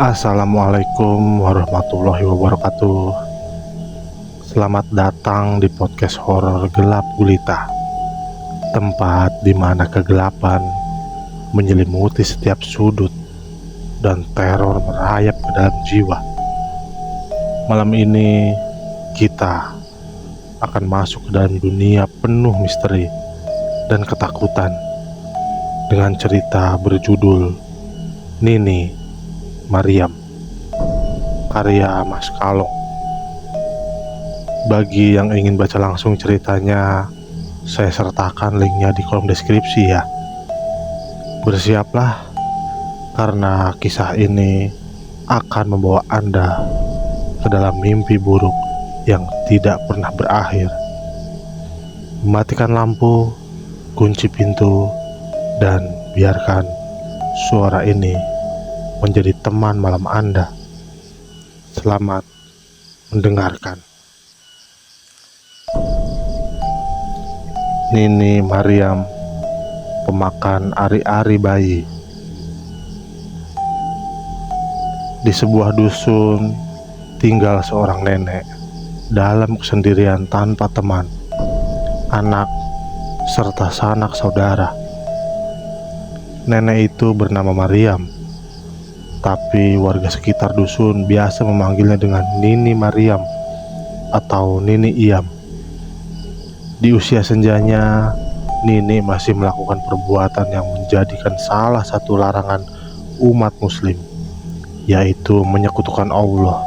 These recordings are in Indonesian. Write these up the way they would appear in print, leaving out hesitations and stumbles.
Assalamualaikum warahmatullahi wabarakatuh. Selamat datang di podcast horor gelap gulita, tempat di mana kegelapan menyelimuti setiap sudut dan teror merayap ke dalam jiwa. Malam ini kita akan masuk ke dalam dunia penuh misteri dan ketakutan dengan cerita berjudul Nini Mariam, karya Mas Kalong. Bagi yang ingin baca langsung ceritanya, saya sertakan linknya di kolom deskripsi ya. Bersiaplah, karena kisah ini akan membawa Anda ke dalam mimpi buruk yang tidak pernah berakhir. Matikan lampu, kunci pintu, dan biarkan suara ini menjadi teman malam Anda. Selamat mendengarkan. Nini Mariam, pemakan ari-ari bayi. Di sebuah dusun tinggal seorang nenek dalam kesendirian tanpa teman, anak, serta sanak saudara. Nenek itu bernama Mariam, tapi warga sekitar dusun biasa memanggilnya dengan Nini Mariam atau Nini Iyam. Di usia senjanya, Nini masih melakukan perbuatan yang menjadikan salah satu larangan umat muslim, yaitu menyekutukan Allah.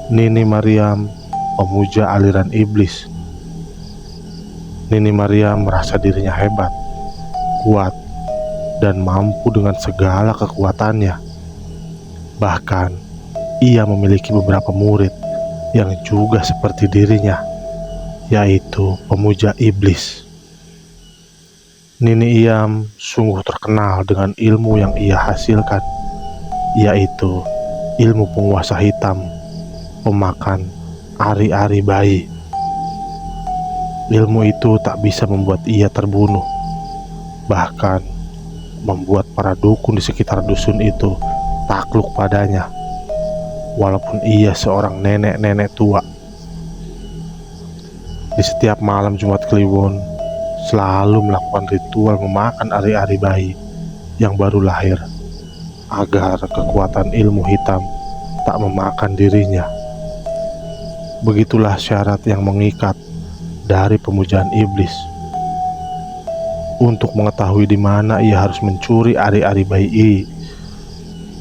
Nini Mariam pemuja aliran iblis. Nini Mariam merasa dirinya hebat, kuat, dan mampu dengan segala kekuatannya. Bahkan, ia memiliki beberapa murid yang juga seperti dirinya, yaitu pemuja iblis. Nini Iyam sungguh terkenal dengan ilmu yang ia hasilkan, yaitu ilmu penguasa hitam, pemakan ari-ari bayi. Ilmu itu tak bisa membuat ia terbunuh, bahkan membuat para dukun di sekitar dusun itu takluk padanya, walaupun ia seorang nenek-nenek tua. Di setiap malam Jumat Kliwon, selalu melakukan ritual memakan ari-ari bayi yang baru lahir, agar kekuatan ilmu hitam tak memakan dirinya. Begitulah syarat yang mengikat dari pemujaan iblis. Untuk mengetahui di mana ia harus mencuri ari-ari bayi,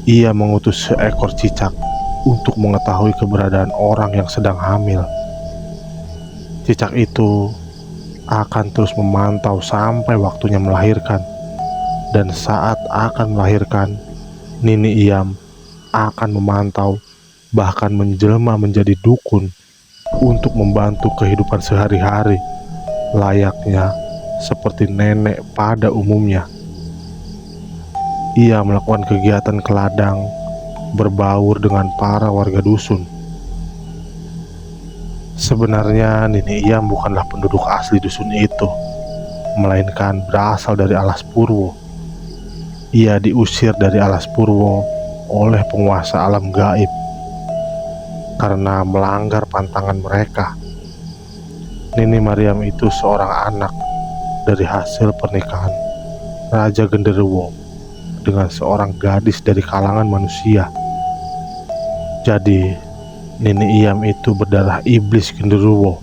ia mengutus seekor cicak untuk mengetahui keberadaan orang yang sedang hamil. Cicak itu akan terus memantau sampai waktunya melahirkan, dan saat akan melahirkan, Nini Iyam akan memantau, bahkan menjelma menjadi dukun untuk membantu kehidupan sehari-hari, layaknya seperti nenek pada umumnya. Ia melakukan kegiatan ke ladang, berbaur dengan para warga dusun. Sebenarnya Nini Iyam bukanlah penduduk asli dusun itu, melainkan berasal dari Alas Purwo. Ia diusir dari Alas Purwo oleh penguasa alam gaib karena melanggar pantangan mereka. Nini Mariam itu seorang anak dari hasil pernikahan Raja Genderuwo dengan seorang gadis dari kalangan manusia. Jadi, Nini Iyam itu berdarah iblis Genderuwo.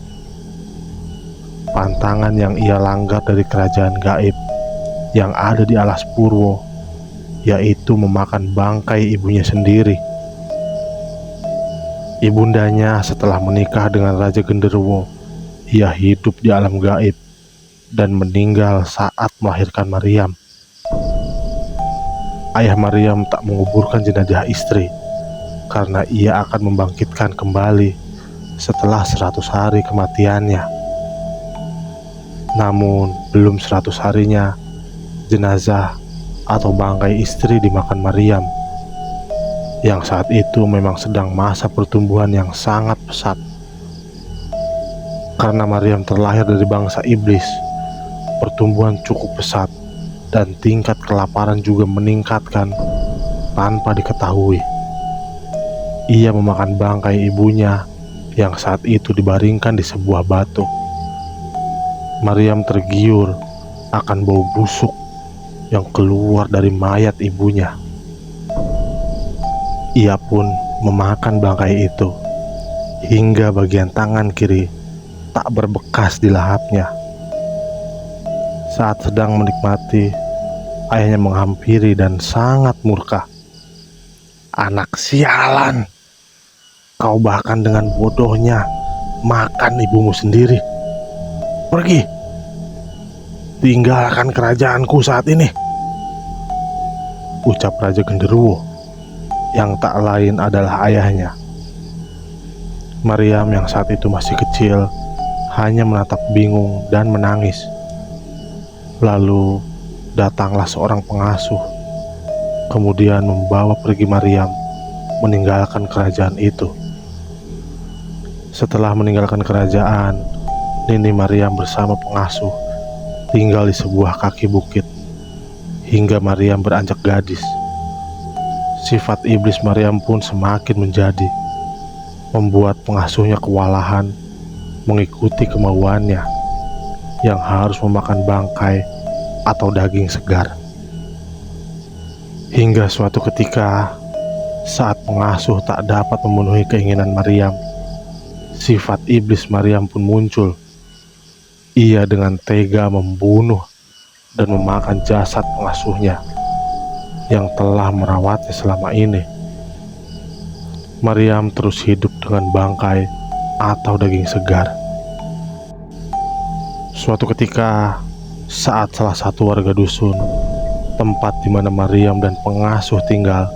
Pantangan yang ia langgar dari kerajaan gaib yang ada di Alas Purwo, yaitu memakan bangkai ibunya sendiri. Ibundanya setelah menikah dengan Raja Genderuwo, ia hidup di alam gaib dan meninggal saat melahirkan Mariam. Ayah Mariam tak menguburkan jenazah istri karena ia akan membangkitkan kembali setelah 100 hari kematiannya. Namun belum 100 harinya, jenazah atau bangkai istri dimakan Mariam, yang saat itu memang sedang masa pertumbuhan yang sangat pesat. Karena Mariam terlahir dari bangsa iblis, pertumbuhan cukup pesat dan tingkat kelaparan juga meningkatkan tanpa diketahui. Ia memakan bangkai ibunya yang saat itu dibaringkan di sebuah batu. Maryam tergiur akan bau busuk yang keluar dari mayat ibunya. Ia pun memakan bangkai itu hingga bagian tangan kiri tak berbekas di lahapnya. Saat sedang menikmati, ayahnya menghampiri dan sangat murka. "Anak sialan, kau bahkan dengan bodohnya makan ibumu sendiri. Pergi, tinggalkan kerajaanku saat ini," ucap Raja Genderuwo yang tak lain adalah ayahnya. Maryam yang saat itu masih kecil hanya menatap bingung dan menangis. Lalu datanglah seorang pengasuh, kemudian membawa pergi Maryam meninggalkan kerajaan itu. Setelah meninggalkan kerajaan, Nini Maryam bersama pengasuh tinggal di sebuah kaki bukit hingga Maryam beranjak gadis. Sifat iblis Maryam pun semakin menjadi, membuat pengasuhnya kewalahan mengikuti kemauannya yang harus memakan bangkai atau daging segar. Hingga suatu ketika, saat pengasuh tak dapat memenuhi keinginan Maryam, sifat iblis Maryam pun muncul. Ia dengan tega membunuh dan memakan jasad pengasuhnya yang telah merawatnya selama ini. Maryam terus hidup dengan bangkai atau daging segar. Suatu ketika, saat salah satu warga dusun, tempat di mana Maryam dan pengasuh tinggal,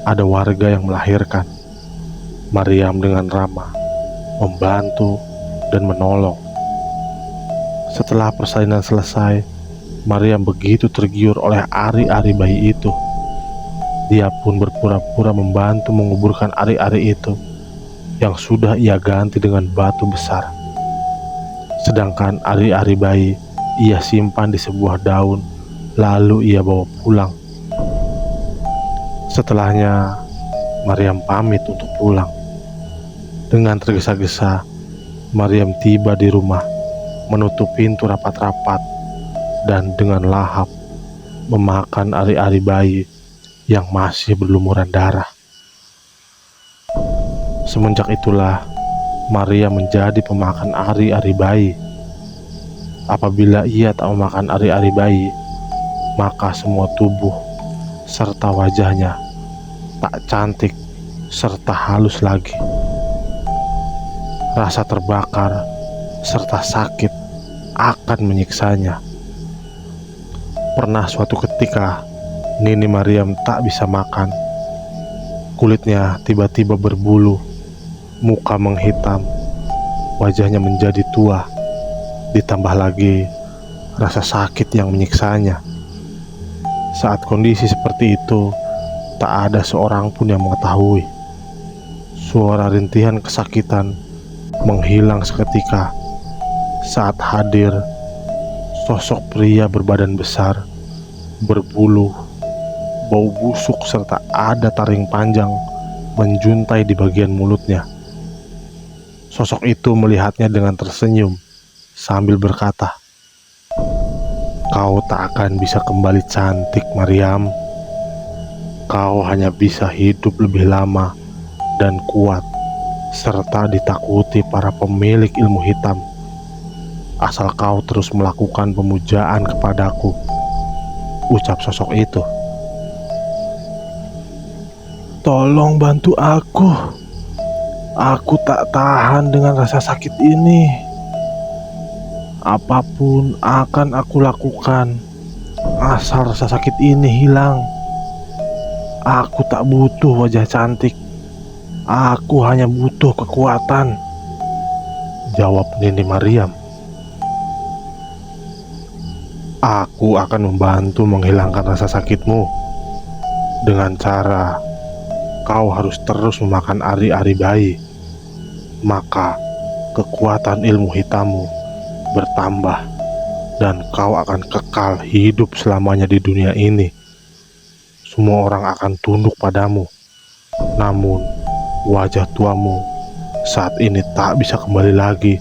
ada warga yang melahirkan. Maryam dengan ramah membantu dan menolong. Setelah persalinan selesai, Maryam begitu tergiur oleh ari-ari bayi itu. Dia pun berpura-pura membantu menguburkan ari-ari itu yang sudah ia ganti dengan batu besar. Sedangkan ari-ari bayi ia simpan di sebuah daun, lalu ia bawa pulang. Setelahnya, Maryam pamit untuk pulang. Dengan tergesa-gesa, Maryam tiba di rumah, menutup pintu rapat-rapat, dan dengan lahap memakan ari-ari bayi yang masih berlumuran darah. Semenjak itulah Maria menjadi pemakan ari-ari bayi. Apabila ia tak memakan ari-ari bayi, maka semua tubuh serta wajahnya tak cantik serta halus lagi. Rasa terbakar serta sakit akan menyiksanya. Pernah suatu ketika Nini Maryam tak bisa makan. Kulitnya tiba-tiba berbulu, muka menghitam, wajahnya menjadi tua, ditambah lagi rasa sakit yang menyiksanya. Saat kondisi seperti itu, tak ada seorang pun yang mengetahui. Suara rintihan kesakitan menghilang seketika saat hadir sosok pria berbadan besar, berbulu, bau busuk serta ada taring panjang menjuntai di bagian mulutnya. Sosok itu melihatnya dengan tersenyum sambil berkata, "Kau tak akan bisa kembali cantik, Maryam. Kau hanya bisa hidup lebih lama dan kuat serta ditakuti para pemilik ilmu hitam, asal kau terus melakukan pemujaan kepadaku," ucap sosok itu. "Tolong bantu aku. Aku tak tahan dengan rasa sakit ini. Apapun akan aku lakukan asal rasa sakit ini hilang. Aku tak butuh wajah cantik. Aku hanya butuh kekuatan," jawab Nini Maryam. "Aku akan membantu menghilangkan rasa sakitmu dengan cara kau harus terus memakan ari-ari bayi. Maka kekuatan ilmu hitammu bertambah dan kau akan kekal hidup selamanya di dunia ini," semua orang akan tunduk padamu. Namun, wajah tuamu saat ini tak bisa kembali lagi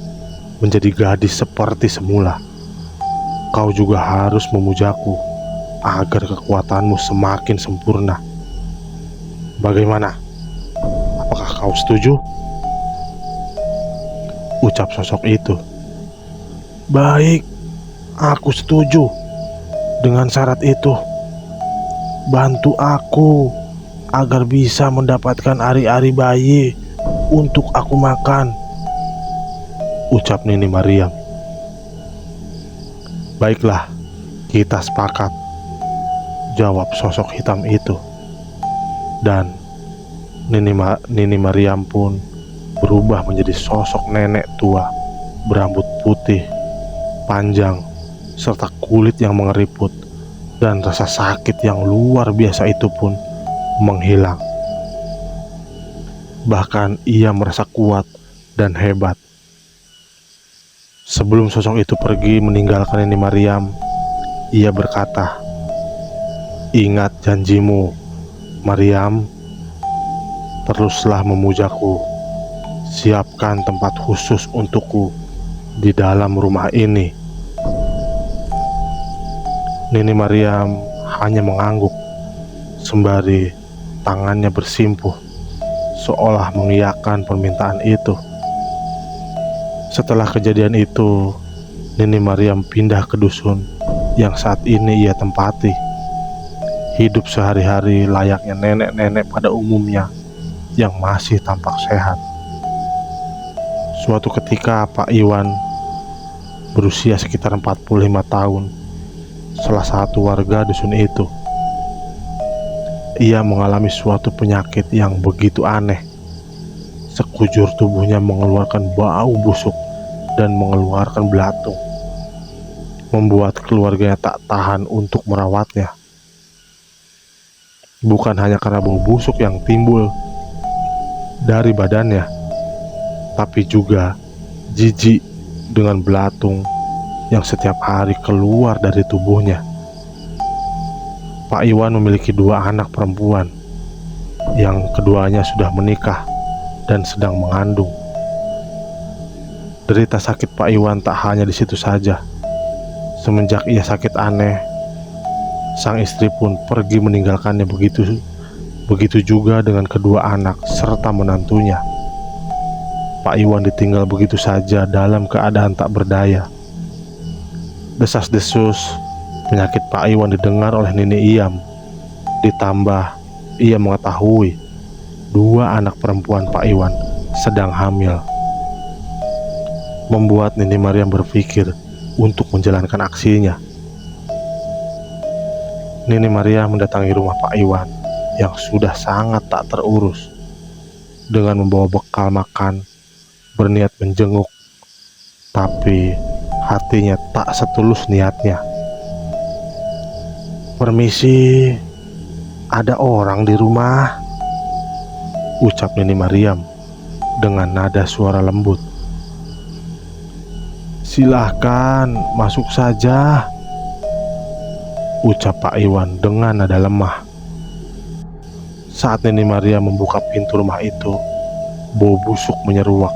menjadi gadis seperti semula. Kau juga harus memujaku agar kekuatanmu semakin sempurna. Bagaimana? Apakah kau setuju? Ucap sosok itu. Baik, aku setuju. Dengan syarat itu, bantu aku agar bisa mendapatkan ari-ari bayi untuk aku makan, ucap Nini Mariam. Baiklah, kita sepakat, jawab sosok hitam itu. Dan Nini Mariam pun berubah menjadi sosok nenek tua berambut putih panjang serta kulit yang mengeriput, dan rasa sakit yang luar biasa itu pun menghilang. Bahkan ia merasa kuat dan hebat. Sebelum sosok itu pergi meninggalkan Nini Mariam, ia berkata, "Ingat janjimu, Mariam. Teruslah memujaku. Siapkan tempat khusus untukku di dalam rumah ini." Nini Mariam hanya mengangguk sembari tangannya bersimpuh, seolah mengiyakan permintaan itu. Setelah kejadian itu, Nini Mariam pindah ke dusun yang saat ini ia tempati. Hidup sehari-hari layaknya nenek-nenek pada umumnya yang masih tampak sehat. Suatu ketika Pak Iwan berusia sekitar 45 tahun, salah satu warga dusun itu. Ia mengalami suatu penyakit yang begitu aneh. Sekujur tubuhnya mengeluarkan bau busuk dan mengeluarkan belatung, membuat keluarganya tak tahan untuk merawatnya. Bukan hanya karena bau busuk yang timbul dari badannya, tapi juga jijik dengan belatung yang setiap hari keluar dari tubuhnya. Pak Iwan memiliki 2 anak perempuan, yang keduanya sudah menikah dan sedang mengandung. Derita sakit Pak Iwan tak hanya di situ saja. Semenjak ia sakit aneh, sang istri pun pergi meninggalkannya. Begitu juga dengan kedua anak serta menantunya. Pak Iwan ditinggal begitu saja dalam keadaan tak berdaya. Desas-desus penyakit Pak Iwan didengar oleh Nini Iam. Ditambah ia mengetahui 2 anak perempuan Pak Iwan sedang hamil, membuat Nini Mariam berpikir untuk menjalankan aksinya. Nini Mariam mendatangi rumah Pak Iwan yang sudah sangat tak terurus. Dengan membawa bekal makan, berniat menjenguk, tapi hatinya tak setulus niatnya. "Permisi, ada orang di rumah?" ucap Nini Mariam dengan nada suara lembut. "Silahkan masuk saja," ucap Pak Iwan dengan nada lemah. Saat Nini Mariam membuka pintu rumah itu, bau busuk menyeruak.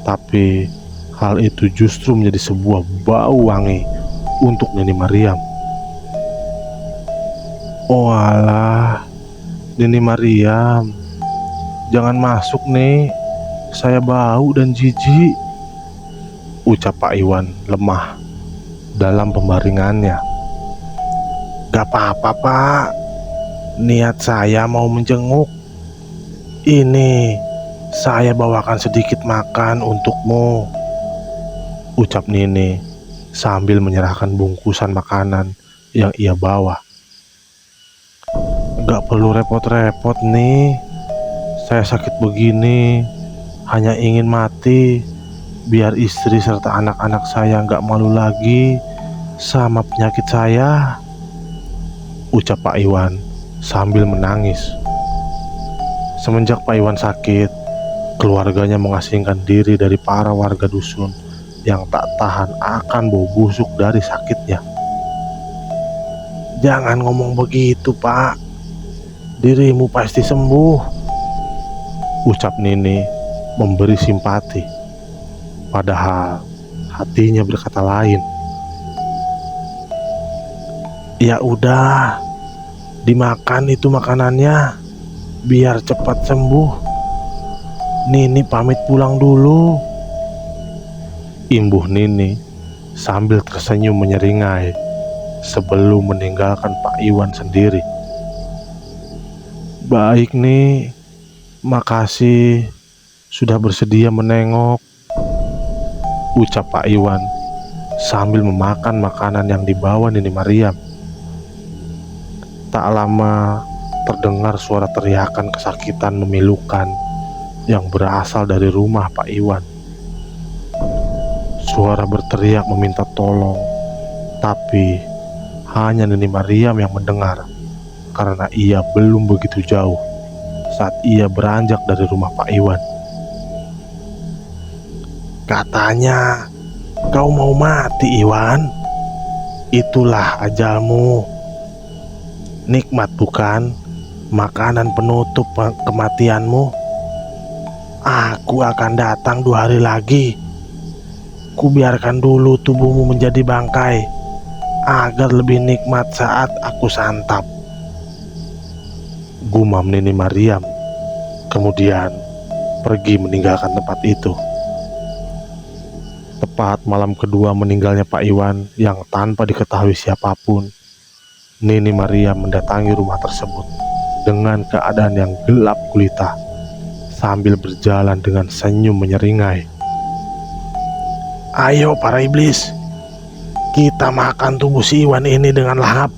Tapi hal itu justru menjadi sebuah bau wangi untuk Nini Mariam. "Oh alah, Nini Mariam, jangan masuk nih, saya bau dan jijik," ucap Pak Iwan lemah dalam pembaringannya. "Gak apa-apa Pak, niat saya mau menjenguk. Ini saya bawakan sedikit makan untukmu," ucap Nini sambil menyerahkan bungkusan makanan yang ia bawa. "Gak perlu repot-repot nih, saya sakit begini hanya ingin mati biar istri serta anak-anak saya gak malu lagi sama penyakit saya," ucap Pak Iwan sambil menangis. Semenjak Pak Iwan sakit, keluarganya mengasingkan diri dari para warga dusun yang tak tahan akan bau busuk dari sakitnya. "Jangan ngomong begitu Pak, dirimu pasti sembuh, ucap Nini memberi simpati. Padahal hatinya berkata lain. Ya udah, dimakan itu makanannya, biar cepat sembuh. Nini pamit pulang dulu, imbuh Nini sambil tersenyum menyeringai sebelum meninggalkan Pak Iwan sendiri. Baik nih, makasih sudah bersedia menengok, ucap Pak Iwan sambil memakan makanan yang dibawa Nini Mariam. Tak lama terdengar suara teriakan kesakitan memilukan yang berasal dari rumah Pak Iwan. Suara berteriak meminta tolong, tapi hanya Nini Mariam yang mendengar karena ia belum begitu jauh saat ia beranjak dari rumah Pak Iwan. Katanya kau mau mati, Iwan. Itulah ajalmu. Nikmat bukan makanan penutup kematianmu. Aku akan datang 2 hari lagi. Kubiarkan dulu tubuhmu menjadi bangkai agar lebih nikmat saat aku santap, gumam Nini Mariam, kemudian pergi meninggalkan tempat itu. Tepat malam kedua meninggalnya Pak Iwan yang tanpa diketahui siapapun, Nini Mariam mendatangi rumah tersebut dengan keadaan yang gelap gulita sambil berjalan dengan senyum menyeringai. Ayo para iblis, kita makan tubuh si Iwan ini dengan lahap.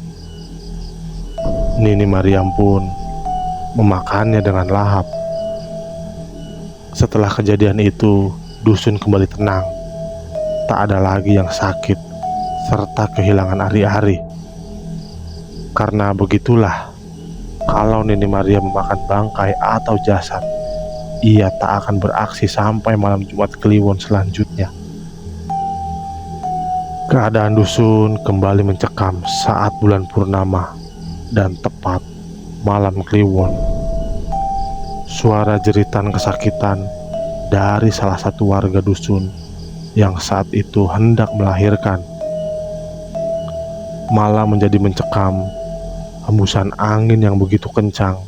Nini Mariam pun memakannya dengan lahap. Setelah kejadian itu, dusun kembali tenang. Tak ada lagi yang sakit serta kehilangan ari-ari. Karena begitulah, kalau Nini Mariam memakan bangkai atau jasad, ia tak akan beraksi sampai malam Jumat Kliwon selanjutnya. Keadaan dusun kembali mencekam saat bulan purnama dan tepat malam Kliwon. Suara jeritan kesakitan dari salah satu warga dusun yang saat itu hendak melahirkan malah menjadi mencekam. Hembusan angin yang begitu kencang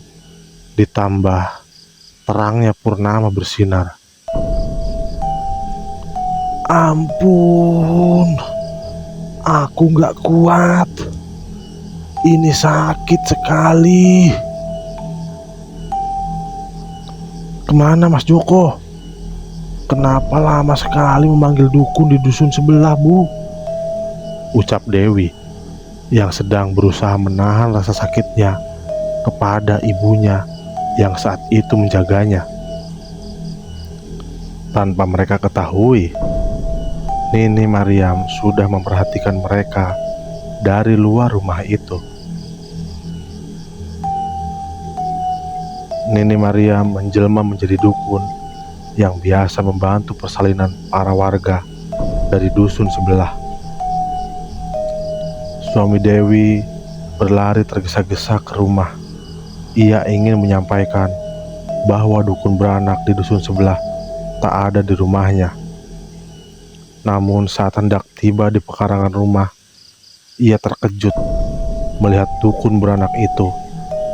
ditambah terangnya purnama bersinar. Ampun, aku gak kuat. Ini sakit sekali. Kemana Mas Joko? Kenapa lama sekali memanggil dukun di dusun sebelah, Bu? Ucap Dewi yang sedang berusaha menahan rasa sakitnya kepada ibunya yang saat itu menjaganya. Tanpa mereka ketahui, Nini Mariam sudah memperhatikan mereka dari luar rumah itu. Nini Mariam menjelma menjadi dukun yang biasa membantu persalinan para warga dari dusun sebelah. Suami Dewi berlari tergesa-gesa ke rumah. Ia ingin menyampaikan bahwa dukun beranak di dusun sebelah tak ada di rumahnya. Namun saat hendak tiba di pekarangan rumah, ia terkejut melihat dukun beranak itu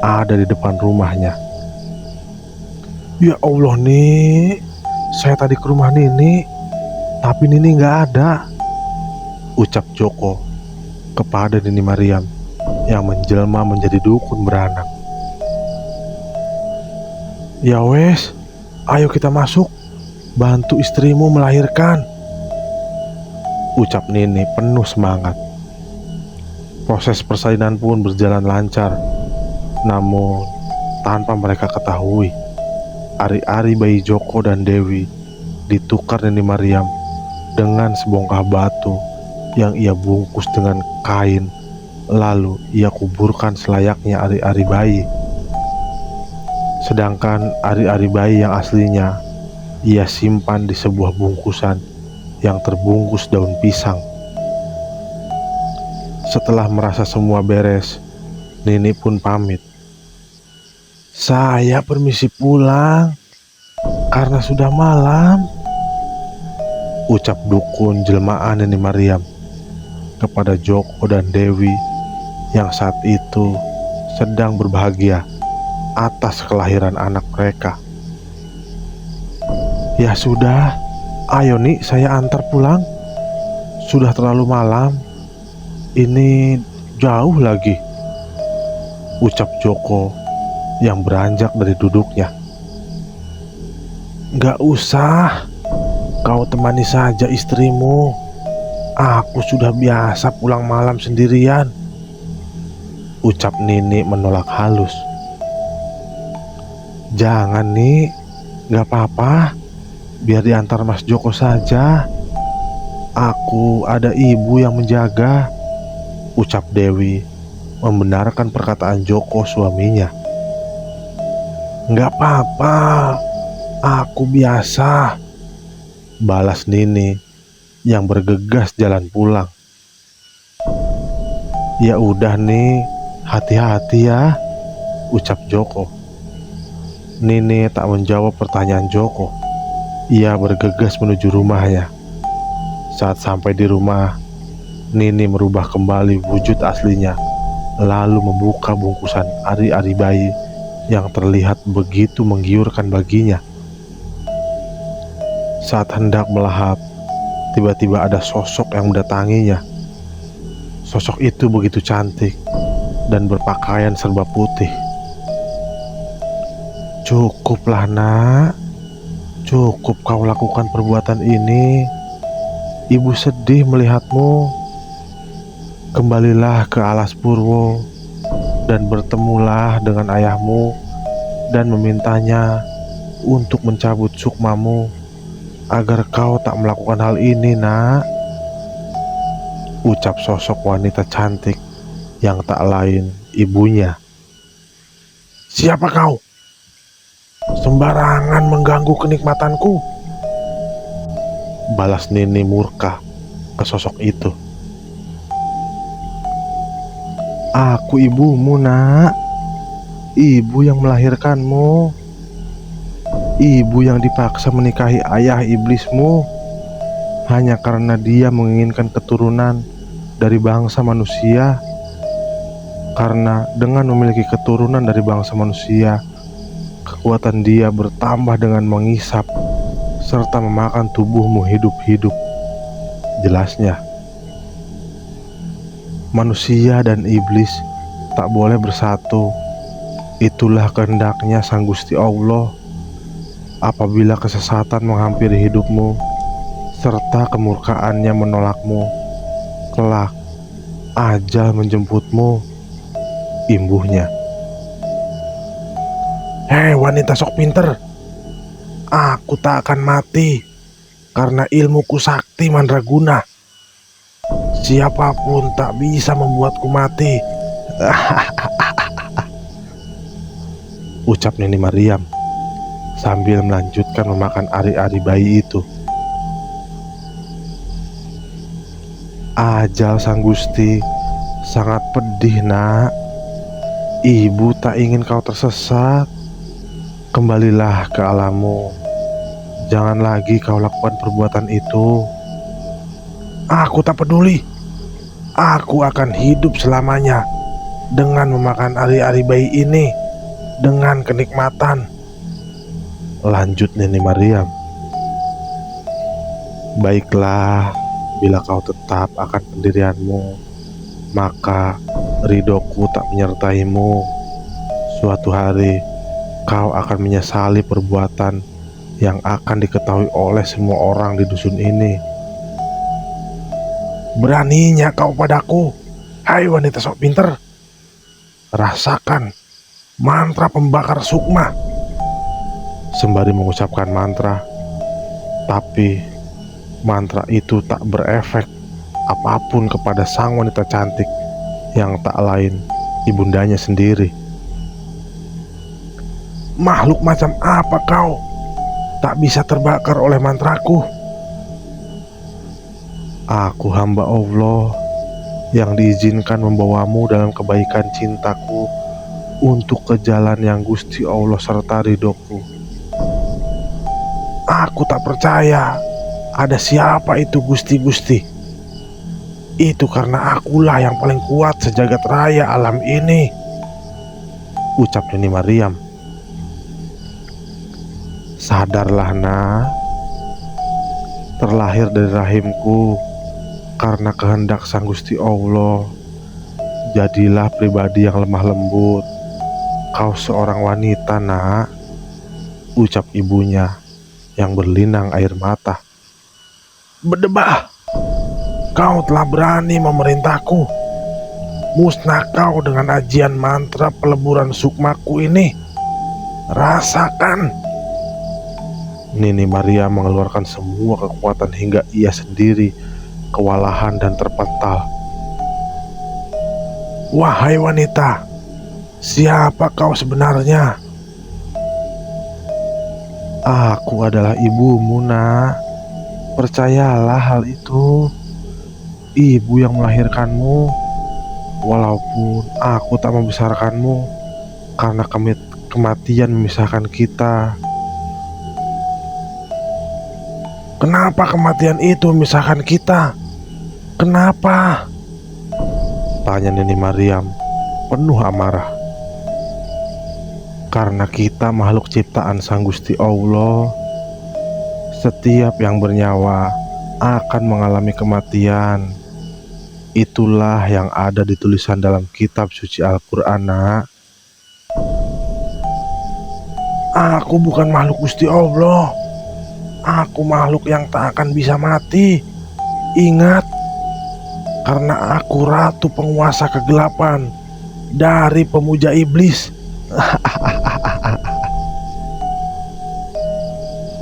ada di depan rumahnya. Ya Allah nih, saya tadi ke rumah Nini, tapi Nini gak ada, ucap Joko kepada Nini Mariam yang menjelma menjadi dukun beranak. Ya wes, ayo kita masuk, bantu istrimu melahirkan, ucap Nini penuh semangat. Proses persalinan pun berjalan lancar. Namun tanpa mereka ketahui, ari-ari bayi Joko dan Dewi ditukar Nini Mariam dengan sebongkah batu yang ia bungkus dengan kain, lalu ia kuburkan selayaknya ari-ari bayi. Sedangkan ari-ari bayi yang aslinya ia simpan di sebuah bungkusan yang terbungkus daun pisang. Setelah merasa semua beres, Nini pun pamit. Saya permisi pulang karena sudah malam, ucap dukun jelmaan Nini Mariam kepada Joko dan Dewi yang saat itu sedang berbahagia atas kelahiran anak mereka. Ya sudah, ayo nih saya antar pulang. Sudah terlalu malam. Ini jauh lagi, ucap Joko yang beranjak dari duduknya. Gak usah, kau temani saja istrimu. Aku sudah biasa pulang malam sendirian, ucap Nini menolak halus. Jangan nih, gak apa-apa. Biar diantar Mas Joko saja. Aku ada ibu yang menjaga, ucap Dewi membenarkan perkataan Joko suaminya. Gak apa-apa, aku biasa, balas Nini yang bergegas jalan pulang. Ya udah nih, hati-hati ya, ucap Joko. Nini tak menjawab pertanyaan Joko. Ia bergegas menuju rumahnya. Saat sampai di rumah, Nini merubah kembali wujud aslinya, lalu membuka bungkusan ari-ari bayi yang terlihat begitu menggiurkan baginya. Saat hendak melahap, tiba-tiba ada sosok yang mendatanginya. Sosok itu begitu cantik dan berpakaian serba putih. Cukuplah nak, cukup kau lakukan perbuatan ini. Ibu sedih melihatmu. Kembalilah ke alas Purwo dan bertemulah dengan ayahmu dan memintanya untuk mencabut sukmamu agar kau tak melakukan hal ini nak, ucap sosok wanita cantik yang tak lain ibunya. Siapa kau? Sembarangan mengganggu kenikmatanku, balas Nini murka ke sosok itu. Aku ibumu nak, ibu yang melahirkanmu, ibu yang dipaksa menikahi ayah iblismu hanya karena dia menginginkan keturunan dari bangsa manusia. Karena dengan memiliki keturunan dari bangsa manusia, kekuatan dia bertambah dengan mengisap serta memakan tubuhmu hidup-hidup, jelasnya. Manusia dan iblis tak boleh bersatu. Itulah kehendaknya Sang Gusti Allah. Apabila kesesatan menghampiri hidupmu serta kemurkaannya menolakmu, kelak ajal menjemputmu, imbuhnya. Hei wanita sok pinter, aku tak akan mati karena ilmuku sakti mandraguna. Siapapun tak bisa membuatku mati, ucap Nini Mariam sambil melanjutkan memakan ari-ari bayi itu. Ajal Sang Gusti sangat pedih nak. Ibu tak ingin kau tersesat. Kembalilah ke alammu. Jangan lagi kau lakukan perbuatan itu. Aku tak peduli. Aku akan hidup selamanya dengan memakan ari-ari bayi ini dengan kenikmatan, lanjut Nini Mariam. Baiklah, bila kau tetap akan pendirianmu, maka ridhoku tak menyertaimu. Suatu hari kau akan menyesali perbuatan yang akan diketahui oleh semua orang di dusun ini. Beraninya kau padaku, hai wanita sok pinter. Rasakan mantra pembakar sukma. Sembari mengucapkan mantra, tapi mantra itu tak berefek apapun kepada sang wanita cantik yang tak lain ibundanya sendiri. Makhluk macam apa kau? Tak bisa terbakar oleh mantraku. Aku hamba Allah yang diizinkan membawamu dalam kebaikan cintaku untuk ke jalan yang Gusti Allah serta ridhoku. Aku tak percaya ada siapa itu Gusti-Gusti. Itu karena akulah yang paling kuat sejagat raya alam ini, ucap Nini Mariam. Sadarlah nak, terlahir dari rahimku karena kehendak Sang Gusti Allah. Jadilah pribadi yang lemah lembut. Kau seorang wanita nak, ucap ibunya yang berlinang air mata. Berdebah, kau telah berani memerintahku. Musnah kau dengan ajian mantra peleburan sukmaku ini. Rasakan. Nini Maria mengeluarkan semua kekuatan hingga ia sendiri kewalahan dan terpental. Wahai wanita, siapa kau sebenarnya? Aku adalah ibumu nak. Percayalah hal itu. Ibu yang melahirkanmu. Walaupun aku tak membesarkanmu karena kematian memisahkan kita. Kenapa kematian itu memisahkan kita? Kenapa? Tanya Nini Mariam penuh amarah. Karena kita makhluk ciptaan Sang Gusti Allah. Setiap yang bernyawa akan mengalami kematian. Itulah yang ada di tulisan dalam kitab suci Al-Quran nak. Aku bukan makhluk Gusti Allah. Aku makhluk yang tak akan bisa mati. Ingat, karena aku ratu penguasa kegelapan dari pemuja iblis.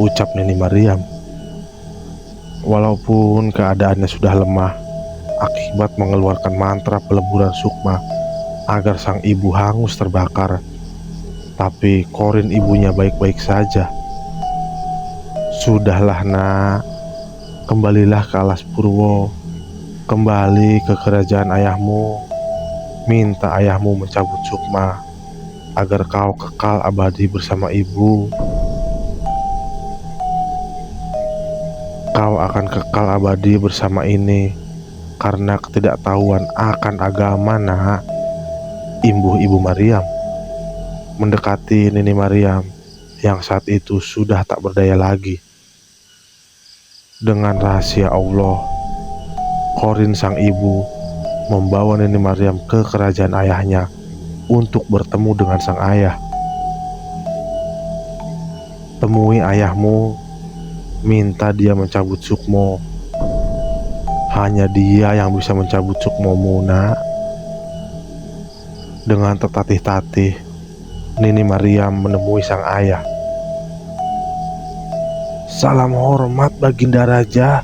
Ucap Nini Mariam. Walaupun keadaannya sudah lemah akibat mengeluarkan mantra peleburan sukma agar sang ibu hangus terbakar, tapi Qorin ibunya baik-baik saja. Sudahlah nak, kembalilah ke alas Purwo. Kembali ke kerajaan ayahmu. Minta ayahmu mencabut sukma agar kau kekal abadi bersama ibu. Kau akan kekal abadi bersama ini karena ketidaktahuan akan agama nak, imbuh Ibu Mariam. Mendekati Nini Mariam yang saat itu sudah tak berdaya lagi. Dengan rahasia Allah, Qorin sang ibu membawa Nini Mariam ke kerajaan ayahnya untuk bertemu dengan sang ayah. Temui ayahmu, minta dia mencabut sukmo. Hanya dia yang bisa mencabut sukmomu nak. Dengan tertatih-tatih, Nini Mariam menemui sang ayah. Salam hormat Baginda Raja.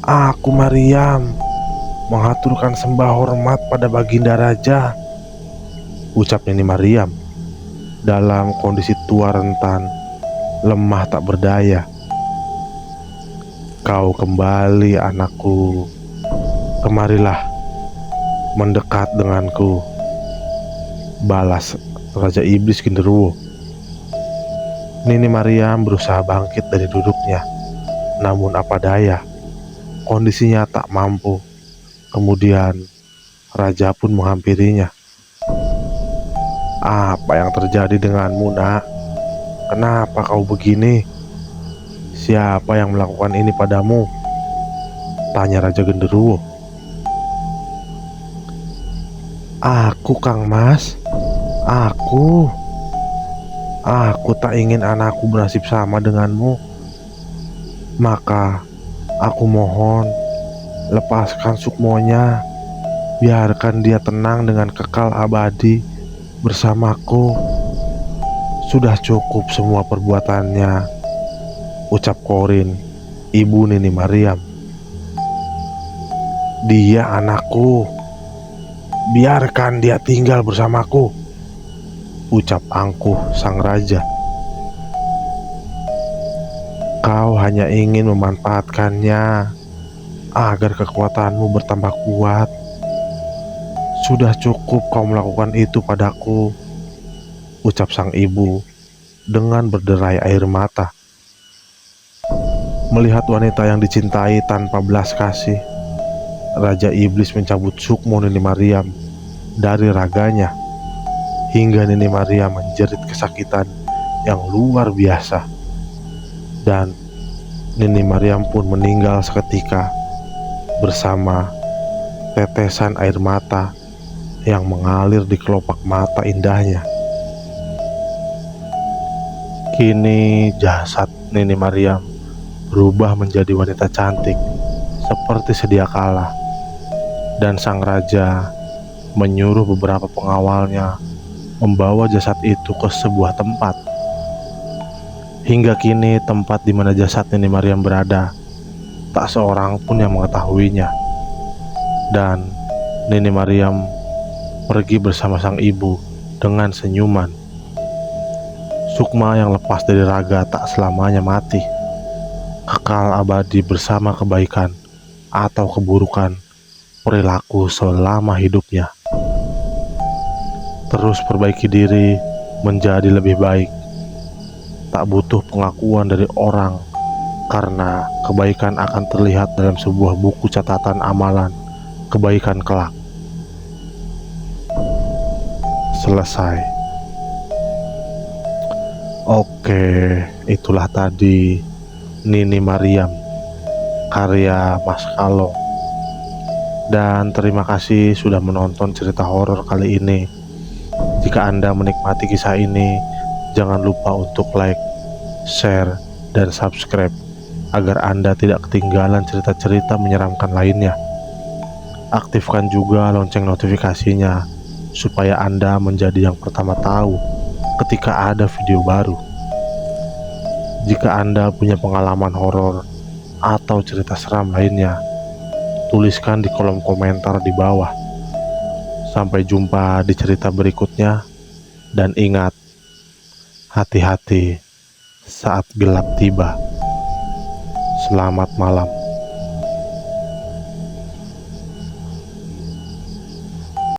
Aku Mariam mengaturkan sembah hormat pada Baginda Raja, ucap Nini Mariam dalam kondisi tua rentan, lemah tak berdaya. Kau kembali anakku. Kemarilah mendekat denganku, balas Raja Iblis Genderuwo. Nini Mariam berusaha bangkit dari duduknya, namun apa daya, kondisinya tak mampu. Kemudian Raja pun menghampirinya. Apa yang terjadi denganmu nak? Kenapa kau begini? Siapa yang melakukan ini padamu? Tanya Raja Genderuwo. Aku Kang Mas. Aku tak ingin anakku bernasib sama denganmu. Maka aku mohon, lepaskan sukmonya. Biarkan dia tenang dengan kekal abadi bersamaku. Sudah cukup semua perbuatannya, ucap Qorin, ibu Nini Mariam. Dia anakku. Biarkan dia tinggal bersamaku, ucap angkuh sang raja. Kau hanya ingin memanfaatkannya agar kekuatanmu bertambah kuat. "Sudah cukup kau melakukan itu padaku," ucap sang ibu dengan berderai air mata. Melihat wanita yang dicintai tanpa belas kasih, Raja Iblis mencabut sukmo Nini Mariam dari raganya hingga Nini Mariam menjerit kesakitan yang luar biasa. Dan Nini Mariam pun meninggal seketika bersama tetesan air mata yang mengalir di kelopak mata indahnya. Kini jasad Nini Mariam berubah menjadi wanita cantik seperti sedia kala, dan sang raja menyuruh beberapa pengawalnya membawa jasad itu ke sebuah tempat. Hingga kini tempat di mana jasad Nini Mariam berada tak seorang pun yang mengetahuinya. Dan Nini Mariam pergi bersama sang ibu dengan senyuman. Sukma yang lepas dari raga tak selamanya mati, kekal abadi bersama kebaikan atau keburukan perilaku selama hidupnya. Terus perbaiki diri menjadi lebih baik. Tak butuh pengakuan dari orang, karena kebaikan akan terlihat dalam sebuah buku catatan amalan kebaikan kelak. Selesai. Oke, itulah tadi Nini Mariam karya Mas Kalong. Dan terima kasih sudah menonton cerita horor kali ini. Jika Anda menikmati kisah ini, jangan lupa untuk like, share, dan subscribe agar Anda tidak ketinggalan cerita-cerita menyeramkan lainnya. Aktifkan juga lonceng notifikasinya supaya Anda menjadi yang pertama tahu ketika ada video baru. Jika Anda punya pengalaman horor atau cerita seram lainnya, tuliskan di kolom komentar di bawah. Sampai jumpa di cerita berikutnya, dan ingat, hati-hati saat gelap tiba. Selamat malam.